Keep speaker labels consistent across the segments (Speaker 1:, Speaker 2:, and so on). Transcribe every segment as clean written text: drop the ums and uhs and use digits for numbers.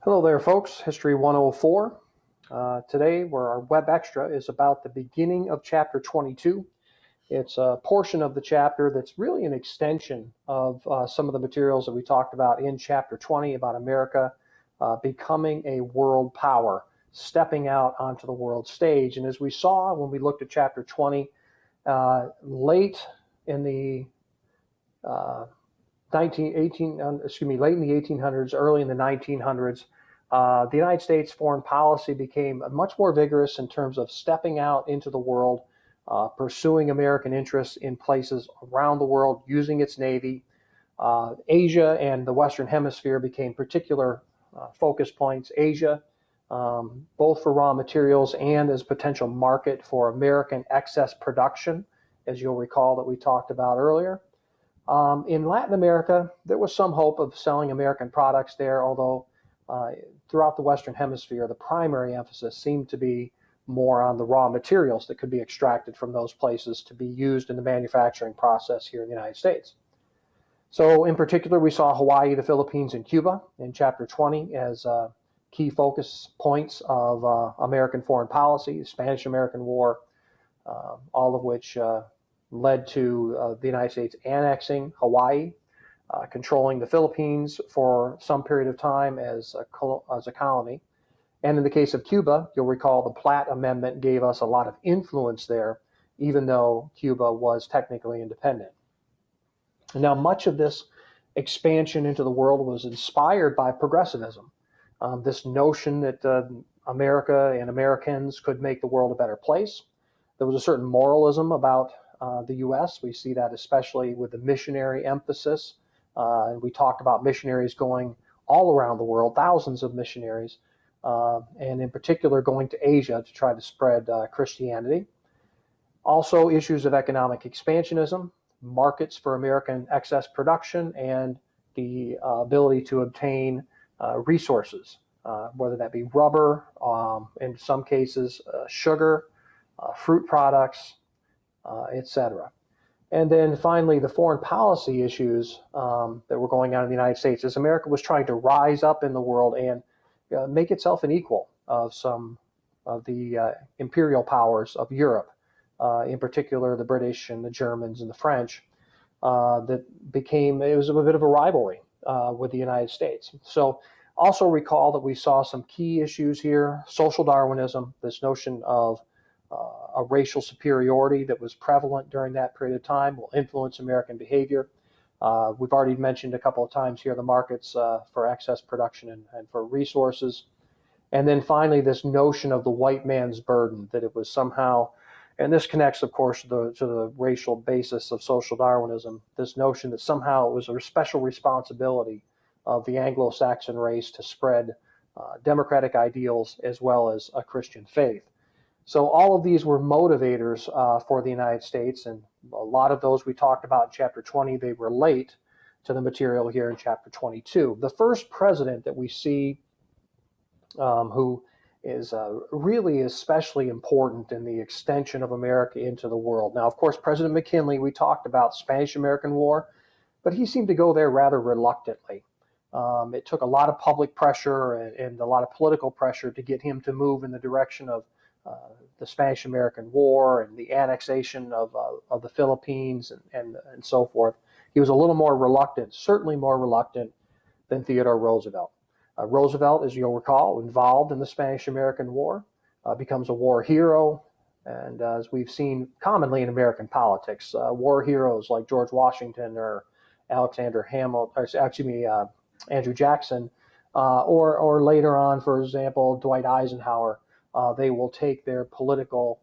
Speaker 1: Hello there, folks. History 104. Today, where our web extra is about the beginning of chapter 22. It's a portion of the chapter that's really an extension of some of the materials that we talked about in chapter 20 about America becoming a world power, stepping out onto the world stage. And as we saw when we looked at chapter 20, late in the late in the 1800s, early in the 1900s, the United States foreign policy became much more vigorous in terms of stepping out into the world, pursuing American interests in places around the world, using its Navy. Asia and the Western Hemisphere became particular focus points. Asia, both for raw materials and as potential market for American excess production, as you'll recall that we talked about earlier. In Latin America, there was some hope of selling American products there, although throughout the Western Hemisphere, the primary emphasis seemed to be more on the raw materials that could be extracted from those places to be used in the manufacturing process here in the United States. So in particular, we saw Hawaii, the Philippines, and Cuba in Chapter 20 as key focus points of American foreign policy, the Spanish-American War, all of which led to the United States annexing Hawaii, controlling the Philippines for some period of time as a colony. And in the case of Cuba, you'll recall the Platt Amendment gave us a lot of influence there, even though Cuba was technically independent. And now much of this expansion into the world was inspired by progressivism, this notion that America and Americans could make the world a better place. There was a certain moralism about the U.S. We see that especially with the missionary emphasis. And we talked about missionaries going all around the world, thousands of missionaries, and in particular going to Asia to try to spread Christianity. Also issues of economic expansionism, markets for American excess production, and the ability to obtain resources, whether that be rubber, in some cases sugar, fruit products, etc. And then finally, the foreign policy issues that were going on in the United States as America was trying to rise up in the world and make itself an equal of some of the imperial powers of Europe, in particular the British and the Germans and the French, it was a bit of a rivalry with the United States. So also recall that we saw some key issues here: social Darwinism, this notion of a racial superiority that was prevalent during that period of time will influence American behavior. We've already mentioned a couple of times here the markets for excess production and for resources. And then finally, this notion of the white man's burden, that it was somehow, and this connects, of course, to the racial basis of social Darwinism, this notion that somehow it was a special responsibility of the Anglo-Saxon race to spread democratic ideals as well as a Christian faith. So all of these were motivators for the United States, and a lot of those we talked about in Chapter 20, they relate to the material here in Chapter 22. The first president that we see who is really especially important in the extension of America into the world. Now, of course, President McKinley, we talked about Spanish-American War, but he seemed to go there rather reluctantly. It took a lot of public pressure and a lot of political pressure to get him to move in the direction of the Spanish-American War and the annexation of the Philippines and so forth. He was a little more reluctant, certainly more reluctant than Theodore Roosevelt. Roosevelt, as you'll recall, involved in the Spanish-American War, becomes a war hero, and as we've seen commonly in American politics, war heroes like George Washington or Andrew Jackson, or later on, for example, Dwight Eisenhower. They will take their political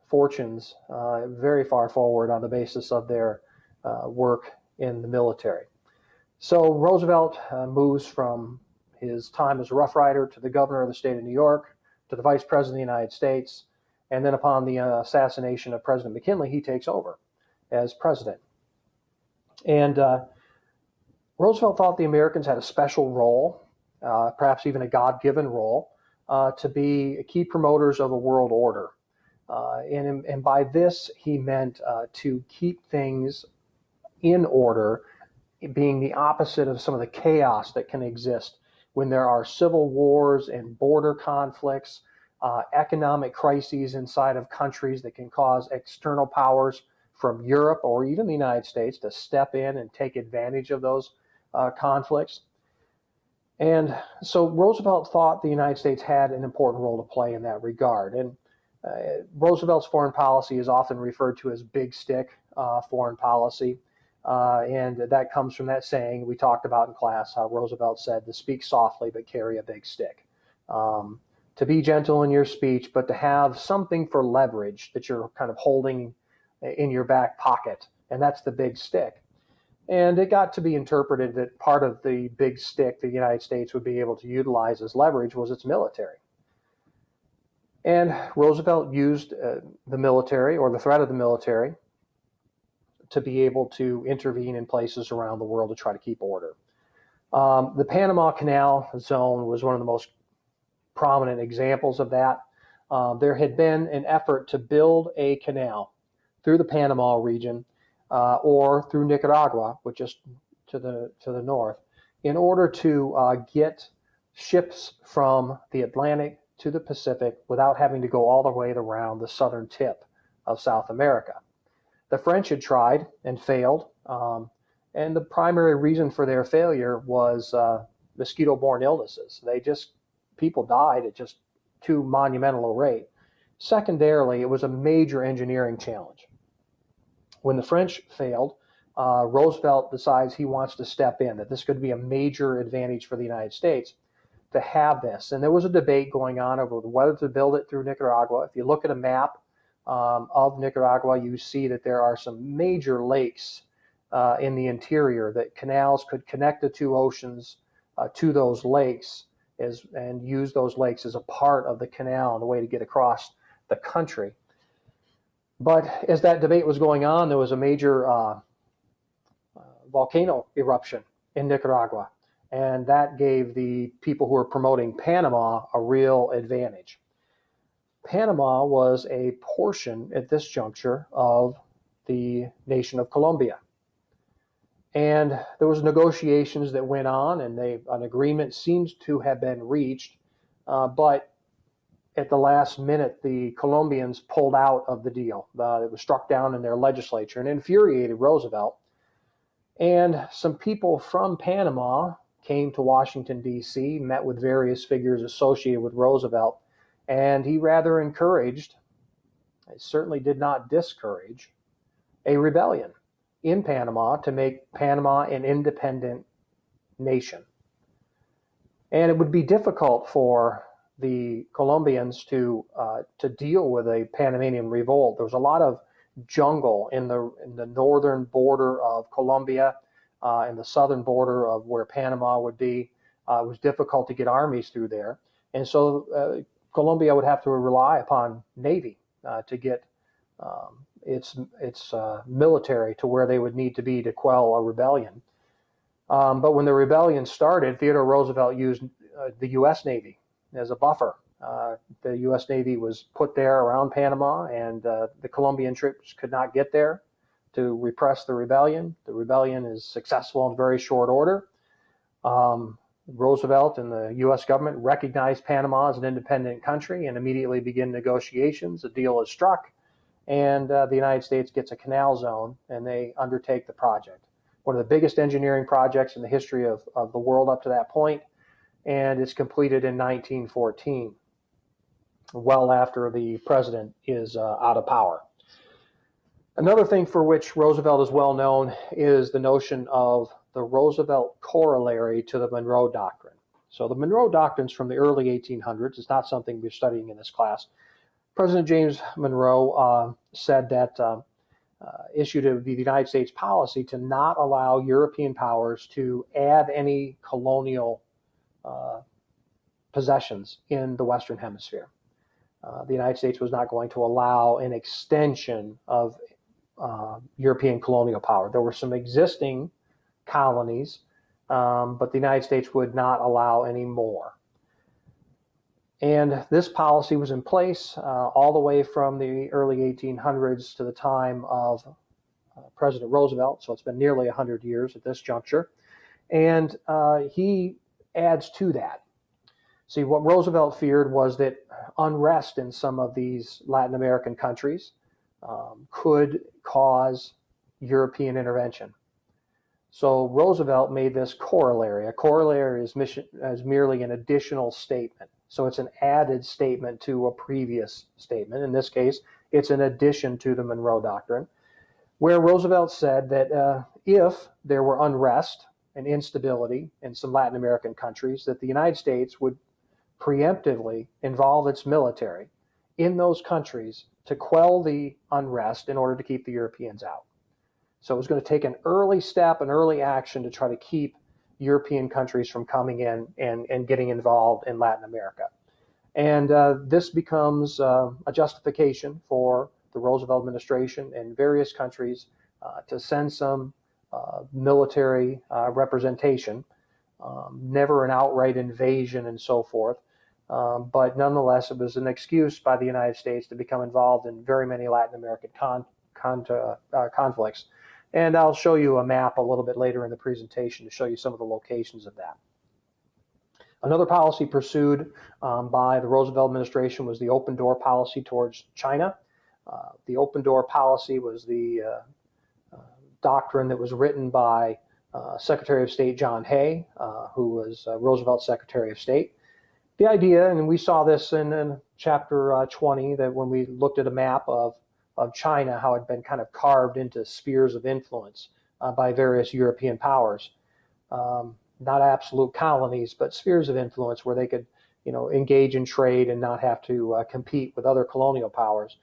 Speaker 1: fortunes very far forward on the basis of their work in the military. So Roosevelt moves from his time as a Rough Rider to the governor of the state of New York, to the vice president of the United States, and then upon the assassination of President McKinley, he takes over as president. And Roosevelt thought the Americans had a special role, perhaps even a God-given role, to be key promoters of a world order. And by this, he meant to keep things in order, being the opposite of some of the chaos that can exist when there are civil wars and border conflicts, economic crises inside of countries that can cause external powers from Europe or even the United States to step in and take advantage of those conflicts. And so Roosevelt thought the United States had an important role to play in that regard. And Roosevelt's foreign policy is often referred to as big stick foreign policy. And that comes from that saying we talked about in class, how Roosevelt said to speak softly but carry a big stick. To be gentle in your speech, but to have something for leverage that you're kind of holding in your back pocket. And that's the big stick. And it got to be interpreted that part of the big stick the United States would be able to utilize as leverage was its military. And Roosevelt used the military, or the threat of the military, to be able to intervene in places around the world to try to keep order. The Panama Canal zone was one of the most prominent examples of that. There had been an effort to build a canal through the Panama region or through Nicaragua, which is to the north, in order to get ships from the Atlantic to the Pacific without having to go all the way around the southern tip of South America. The French had tried and failed, and the primary reason for their failure was mosquito-borne illnesses. People died at just too monumental a rate. Secondarily, it was a major engineering challenge. When the French failed, Roosevelt decides he wants to step in, that this could be a major advantage for the United States to have this. And there was a debate going on over whether to build it through Nicaragua. If you look at a map of Nicaragua, you see that there are some major lakes in the interior, that canals could connect the two oceans to those lakes and use those lakes as a part of the canal and the way to get across the country. But as that debate was going on, there was a major volcano eruption in Nicaragua, and that gave the people who were promoting Panama a real advantage. Panama was a portion at this juncture of the nation of Colombia. And there was negotiations that went on, and an agreement seems to have been reached, but at the last minute, the Colombians pulled out of the deal. It was struck down in their legislature and infuriated Roosevelt. And some people from Panama came to Washington, D.C., met with various figures associated with Roosevelt, and he rather encouraged, he certainly did not discourage, a rebellion in Panama to make Panama an independent nation. And it would be difficult for the Colombians to deal with a Panamanian revolt. There was a lot of jungle in the northern border of Colombia, and the southern border of where Panama would be. It was difficult to get armies through there, and so Colombia would have to rely upon Navy to get its military to where they would need to be to quell a rebellion. But when the rebellion started, Theodore Roosevelt used the U.S. Navy as a buffer. The U.S. Navy was put there around Panama, and the Colombian troops could not get there to repress the rebellion. The rebellion is successful in very short order. Roosevelt and the U.S. government recognized Panama as an independent country and immediately begin negotiations. A deal is struck, and the United States gets a canal zone, and they undertake the project. One of the biggest engineering projects in the history of the world up to that point, and it's completed in 1914, well after the president is out of power. Another thing for which Roosevelt is well known is the notion of the Roosevelt corollary to the Monroe Doctrine. So the Monroe Doctrine is from the early 1800s. It's not something we're studying in this class. President James Monroe said that issued the United States policy to not allow European powers to add any colonial possessions in the Western Hemisphere. The United States was not going to allow an extension of European colonial power. There were some existing colonies, but the United States would not allow any more. And this policy was in place all the way from the early 1800s to the time of President Roosevelt, so it's been nearly 100 years at this juncture. And he adds to that. See, what Roosevelt feared was that unrest in some of these Latin American countries could cause European intervention. So Roosevelt made this corollary. A corollary is merely an additional statement. So it's an added statement to a previous statement. In this case, it's an addition to the Monroe Doctrine, where Roosevelt said that if there were unrest and instability in some Latin American countries, that the United States would preemptively involve its military in those countries to quell the unrest in order to keep the Europeans out. So it was going to take an early step, an early action to try to keep European countries from coming in and getting involved in Latin America. And this becomes a justification for the Roosevelt administration and various countries to send some military representation, never an outright invasion and so forth. But nonetheless, it was an excuse by the United States to become involved in very many Latin American conflicts. And I'll show you a map a little bit later in the presentation to show you some of the locations of that. Another policy pursued by the Roosevelt administration was the open door policy towards China. The open door policy was the doctrine that was written by Secretary of State John Hay, who was Roosevelt's Secretary of State. The idea, and we saw this in chapter 20, that when we looked at a map of China, how it had been kind of carved into spheres of influence by various European powers. Not absolute colonies, but spheres of influence where they could, engage in trade and not have to compete with other colonial powers.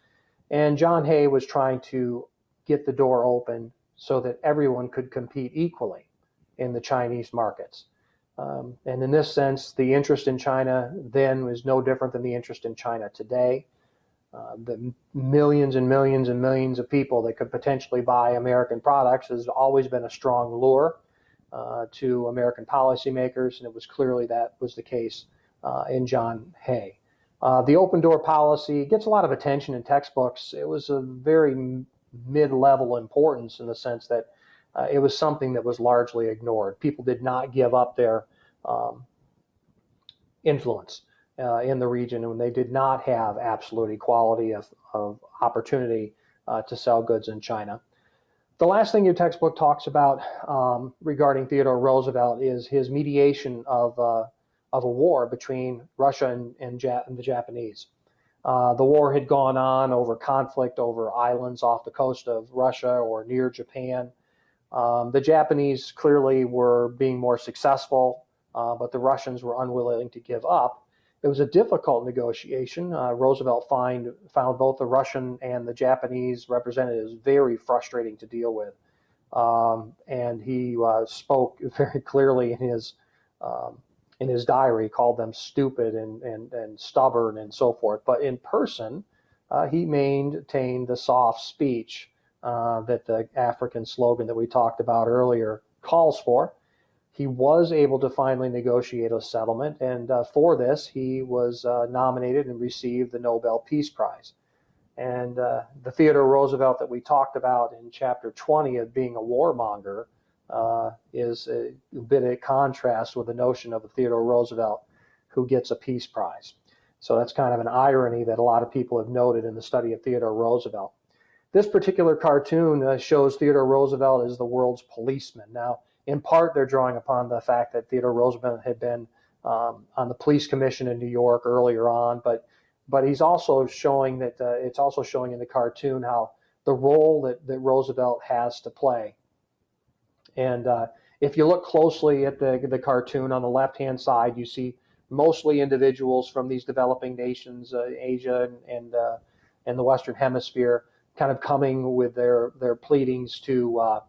Speaker 1: And John Hay was trying to get the door open so that everyone could compete equally in the Chinese markets. And in this sense, the interest in China then was no different than the interest in China today. The millions and millions and millions of people that could potentially buy American products has always been a strong lure to American policymakers, and it was clearly that was the case in John Hay. The open door policy gets a lot of attention in textbooks. It was a very mid-level importance in the sense that it was something that was largely ignored. People did not give up their influence in the region, and they did not have absolute equality of opportunity to sell goods in China. The last thing your textbook talks about regarding Theodore Roosevelt is his mediation of a war between Russia and the Japanese. The war had gone on over conflict over islands off the coast of Russia or near Japan. The Japanese clearly were being more successful, but the Russians were unwilling to give up. It was a difficult negotiation. Roosevelt found both the Russian and the Japanese representatives very frustrating to deal with. And he spoke very clearly in his diary, called them stupid and stubborn and so forth. But in person, he maintained the soft speech that the African slogan that we talked about earlier calls for. He was able to finally negotiate a settlement, and for this, he was nominated and received the Nobel Peace Prize. And the Theodore Roosevelt that we talked about in chapter 20 of being a warmonger is a bit of contrast with the notion of a Theodore Roosevelt who gets a Peace Prize. So that's kind of an irony that a lot of people have noted in the study of Theodore Roosevelt. This particular cartoon shows Theodore Roosevelt as the world's policeman. Now, in part, they're drawing upon the fact that Theodore Roosevelt had been on the police commission in New York earlier on, but he's also showing that it's also showing in the cartoon how the role that Roosevelt has to play. And if you look closely at the cartoon on the left-hand side, you see mostly individuals from these developing nations, Asia and the Western Hemisphere, kind of coming with their pleadings to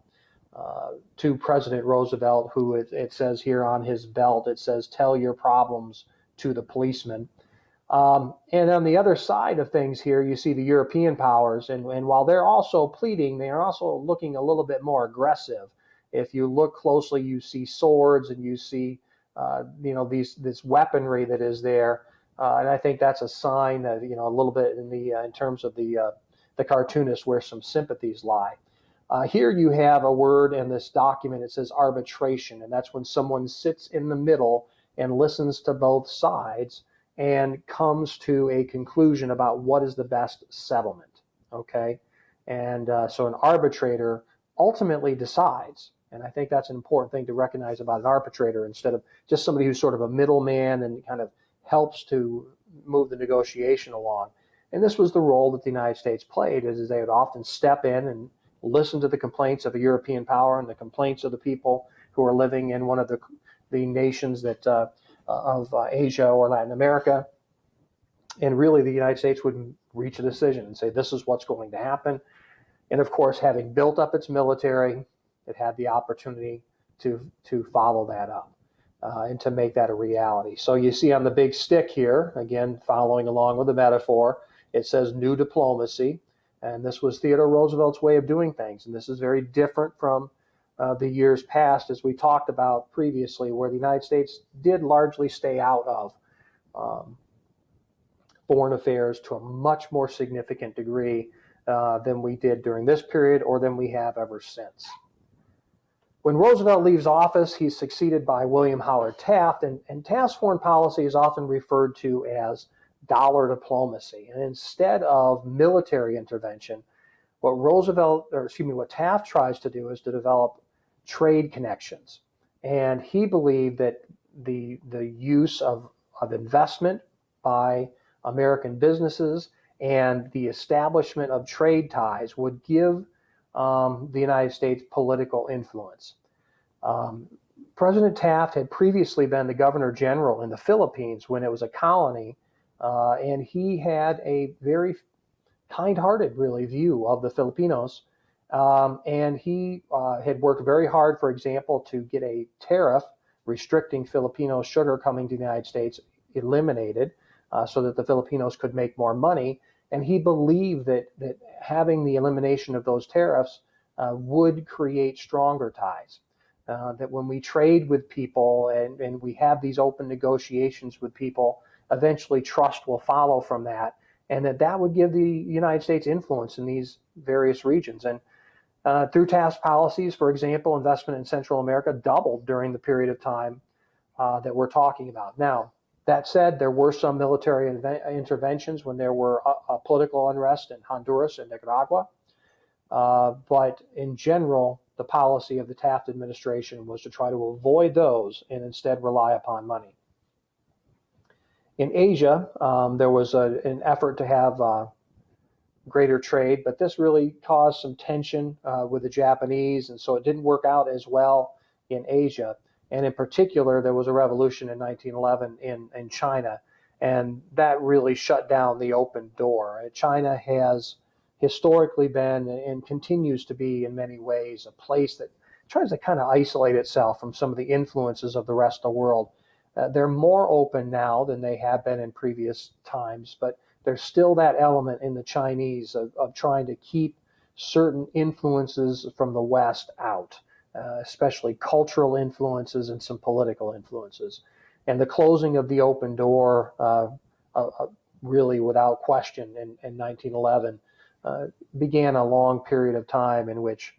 Speaker 1: President Roosevelt, who it says here on his belt, it says, "Tell your problems to the policeman." And on the other side of things here, you see the European powers, and while they're also pleading, they are also looking a little bit more aggressive. If you look closely, you see swords and you see, this weaponry that is there, and I think that's a sign that a little bit in terms of the cartoonist where some sympathies lie. Here you have a word in this document. It says arbitration, and that's when someone sits in the middle and listens to both sides and comes to a conclusion about what is the best settlement. Okay, and so an arbitrator ultimately decides, and I think that's an important thing to recognize about an arbitrator instead of just somebody who's sort of a middleman and kind of helps to move the negotiation along. And this was the role that the United States played, is they would often step in and listen to the complaints of a European power and the complaints of the people who are living in one of the nations that of Asia or Latin America. And really, the United States would reach a decision and say, this is what's going to happen. And of course, having built up its military, it had the opportunity to follow that up and to make that a reality. So you see on the big stick here, again, following along with the metaphor, it says new diplomacy. And this was Theodore Roosevelt's way of doing things. And this is very different from the years past, as we talked about previously, where the United States did largely stay out of foreign affairs to a much more significant degree than we did during this period or than we have ever since. When Roosevelt leaves office, he's succeeded by William Howard Taft, and Taft's foreign policy is often referred to as dollar diplomacy. And instead of military intervention, what Taft tries to do is to develop trade connections. And he believed that the use of investment by American businesses and the establishment of trade ties would give the United States political influence. President Taft had previously been the governor general in the Philippines when it was a colony, and he had a very kind-hearted, really, view of the Filipinos. And he had worked very hard, for example, to get a tariff restricting Filipino sugar coming to the United States eliminated so that the Filipinos could make more money. And he believed that having the elimination of those tariffs would create stronger ties. That when we trade with people and we have these open negotiations with people, eventually trust will follow from that, and that would give the United States influence in these various regions. And through Taft's policies, for example, investment in Central America doubled during the period of time that we're talking about. Now, that said, there were some military interventions when there were political unrest in Honduras and Nicaragua. But in general, the policy of the Taft administration was to try to avoid those and instead rely upon money. In Asia, there was an effort to have greater trade, but this really caused some tension with the Japanese, and so it didn't work out as well in Asia. And in particular, there was a revolution in 1911 in China, and that really shut down the open door. China has historically been and continues to be in many ways a place that tries to kind of isolate itself from some of the influences of the rest of the world. They're more open now than they have been in previous times, but there's still that element in the Chinese of trying to keep certain influences from the West out, especially cultural influences and some political influences. And the closing of the open door, really without question, in 1911, began a long period of time in which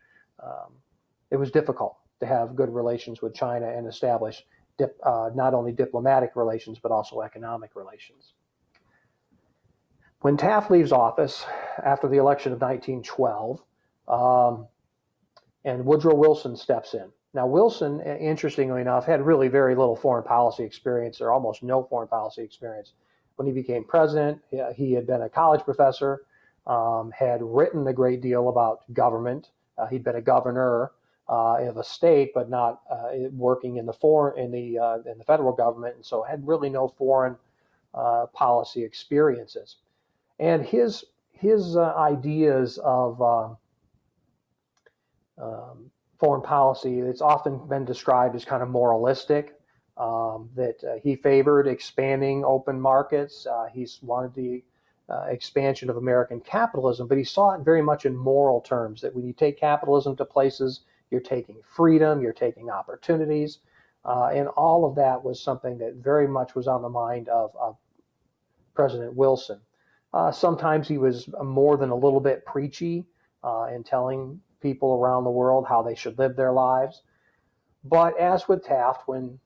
Speaker 1: it was difficult to have good relations with China and establish not only diplomatic relations, but also economic relations. When Taft leaves office after the election of 1912, and Woodrow Wilson steps in. Now, Wilson, interestingly enough, had really very little foreign policy experience, or almost no foreign policy experience. When he became president, he had been a college professor, had written a great deal about government. He'd been a governor of a state, but not working in the federal government, and so had really no foreign policy experiences. And his ideas of foreign policy, it's often been described as kind of moralistic. That he favored expanding open markets. He's wanted the expansion of American capitalism, but he saw it very much in moral terms, that when you take capitalism to places, you're taking freedom, you're taking opportunities, and all of that was something that very much was on the mind of President Wilson. Sometimes he was more than a little bit preachy in telling people around the world how they should live their lives. But as with Taft, when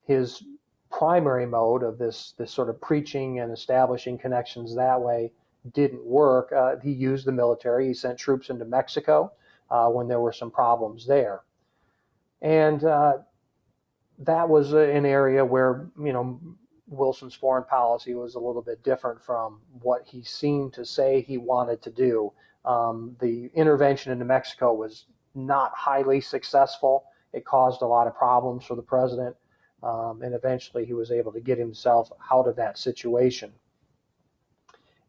Speaker 1: his primary mode of this sort of preaching and establishing connections that way didn't work, he used the military. He sent troops into Mexico when there were some problems there. And that was an area where, Wilson's foreign policy was a little bit different from what he seemed to say he wanted to do. The intervention into Mexico was not highly successful. It caused a lot of problems for the president, and eventually he was able to get himself out of that situation.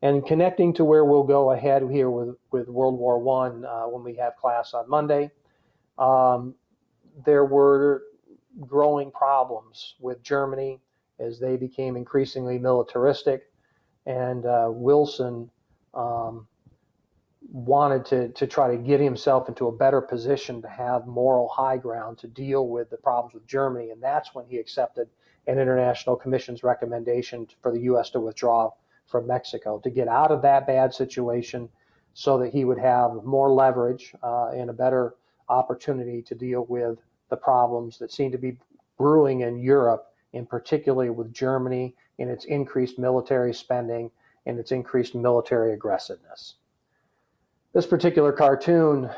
Speaker 1: And connecting to where we'll go ahead here with World War I when we have class on Monday, there were growing problems with Germany as they became increasingly militaristic, and Wilson wanted to try to get himself into a better position to have moral high ground to deal with the problems with Germany, and that's when he accepted an International Commission's recommendation for the U.S. to withdraw from Mexico, to get out of that bad situation so that he would have more leverage and a better opportunity to deal with the problems that seem to be brewing in Europe, and particularly with Germany and its increased military spending and its increased military aggressiveness. This particular cartoon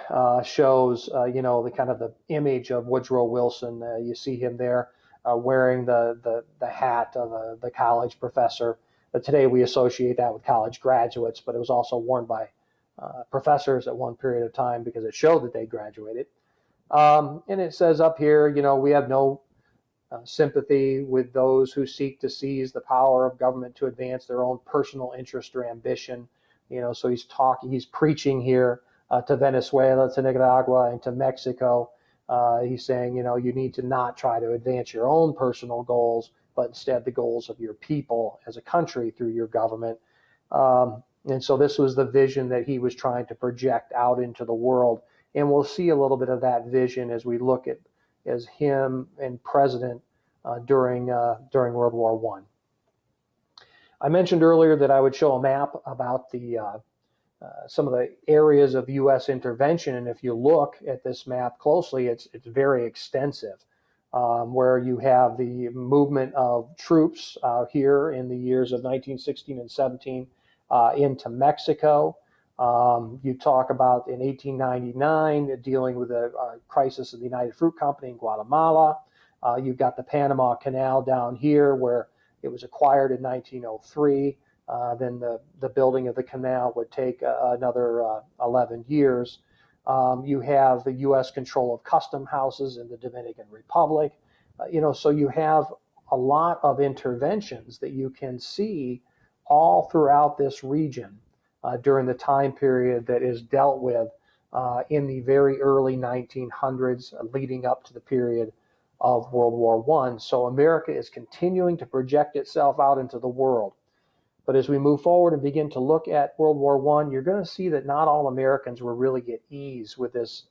Speaker 1: shows, the kind of the image of Woodrow Wilson. You see him there wearing the hat of the college professor. But today we associate that with college graduates, but it was also worn by professors at one period of time because it showed that they graduated. And it says up here, we have no sympathy with those who seek to seize the power of government to advance their own personal interest or ambition. So he's preaching here to Venezuela, to Nicaragua, and to Mexico. He's saying, you need to not try to advance your own personal goals, but instead the goals of your people as a country through your government. And so this was the vision that he was trying to project out into the world. And we'll see a little bit of that vision as we look at as him and president during World War I. I mentioned earlier that I would show a map about some of the areas of U.S. intervention, and if you look at this map closely, it's very extensive, where you have the movement of troops here in the years of 1916 and 17 into Mexico. You talk about in 1899 dealing with the crisis of the United Fruit Company in Guatemala. You've got the Panama Canal down here where it was acquired in 1903. Then the building of the canal would take another 11 years. You have the U.S. control of custom houses in the Dominican Republic. So you have a lot of interventions that you can see all throughout this region during the time period that is dealt with in the very early 1900s leading up to the period of World War I. So America is continuing to project itself out into the world. But as we move forward and begin to look at World War I, you're going to see that not all Americans will really at ease with this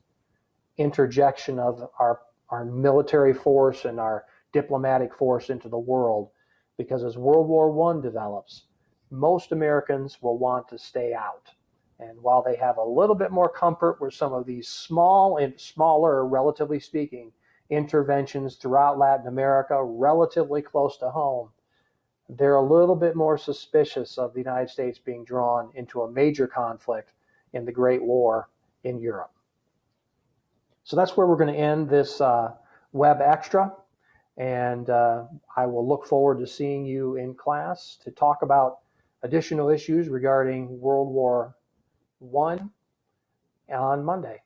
Speaker 1: interjection of our military force and our diplomatic force into the world. Because as World War I develops, most Americans will want to stay out. And while they have a little bit more comfort with some of these smaller, relatively speaking, interventions throughout Latin America, relatively close to home, they're a little bit more suspicious of the United States being drawn into a major conflict in the Great War in Europe. So that's where we're going to end this web extra. And I will look forward to seeing you in class to talk about additional issues regarding World War I on Monday.